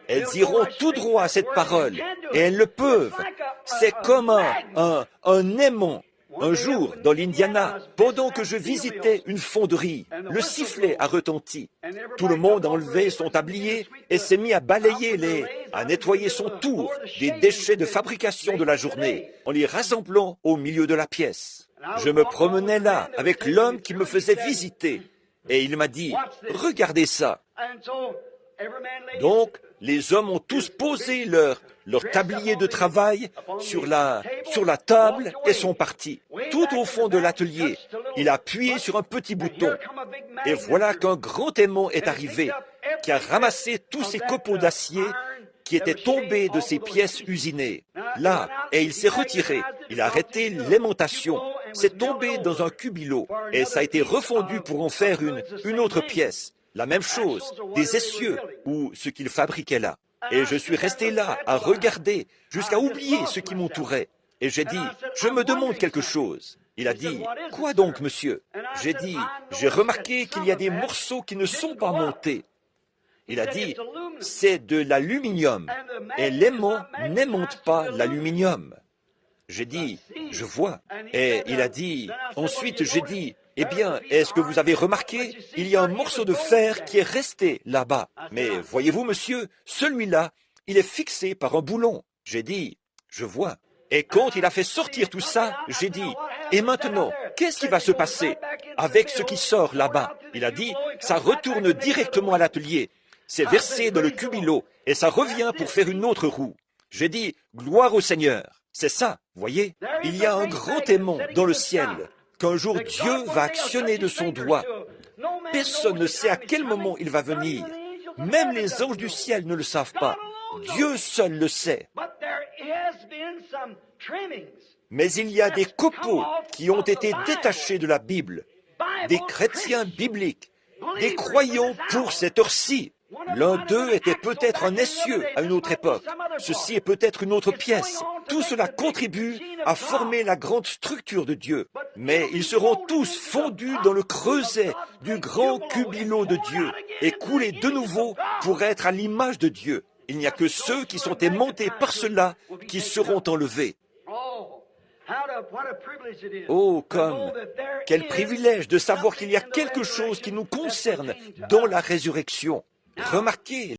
Elles iront tout droit à cette parole, et elles le peuvent. C'est comme un aimant. Un jour, dans l'Indiana, pendant que je visitais une fonderie, le sifflet a retenti. Tout le monde a enlevé son tablier et s'est mis à balayer à nettoyer son tour des déchets de fabrication de la journée, en les rassemblant au milieu de la pièce. Je me promenais là avec l'homme qui me faisait visiter, et il m'a dit, « Regardez ça !» Donc, les hommes ont tous posé leur tablier de travail sur la table et sont partis. Tout au fond de l'atelier, il a appuyé sur un petit bouton. Et voilà qu'un grand aimant est arrivé, qui a ramassé tous ces copeaux d'acier qui étaient tombés de ces pièces usinées. Là, et il s'est retiré. Il a arrêté l'aimantation. C'est tombé dans un cubilo et ça a été refondu pour en faire une autre pièce. La même chose, des essieux ou ce qu'il fabriquait là. Et je suis resté là à regarder jusqu'à oublier ce qui m'entourait. Et j'ai dit, je me demande quelque chose. Il a dit, quoi donc, monsieur? J'ai dit, j'ai remarqué qu'il y a des morceaux qui ne sont pas montés. Il a dit, c'est de l'aluminium. Et l'aimant n'aimonte pas l'aluminium. J'ai dit, je vois. Et il a dit, ensuite j'ai dit, eh bien, est-ce que vous avez remarqué, il y a un morceau de fer qui est resté là-bas. Mais voyez-vous, monsieur, celui-là, il est fixé par un boulon. J'ai dit, je vois. Et quand il a fait sortir tout ça, j'ai dit, et maintenant, qu'est-ce qui va se passer avec ce qui sort là-bas? Il a dit, ça retourne directement à l'atelier. C'est versé dans le cubilo et ça revient pour faire une autre roue. J'ai dit, gloire au Seigneur. C'est ça, voyez? Il y a un grand aimant dans le ciel qu'un jour Dieu va actionner de son doigt. Personne ne sait à quel moment il va venir. Même les anges du ciel ne le savent pas. Dieu seul le sait. Mais il y a des copeaux qui ont été détachés de la Bible, des chrétiens bibliques, des croyants pour cette heure-ci. L'un d'eux était peut-être un essieu à une autre époque. Ceci est peut-être une autre pièce. Tout cela contribue à former la grande structure de Dieu. Mais ils seront tous fondus dans le creuset du grand cubilo de Dieu et coulés de nouveau pour être à l'image de Dieu. Il n'y a que ceux qui sont aimantés par cela qui seront enlevés. Oh, quel privilège de savoir qu'il y a quelque chose qui nous concerne dans la résurrection. Remarquez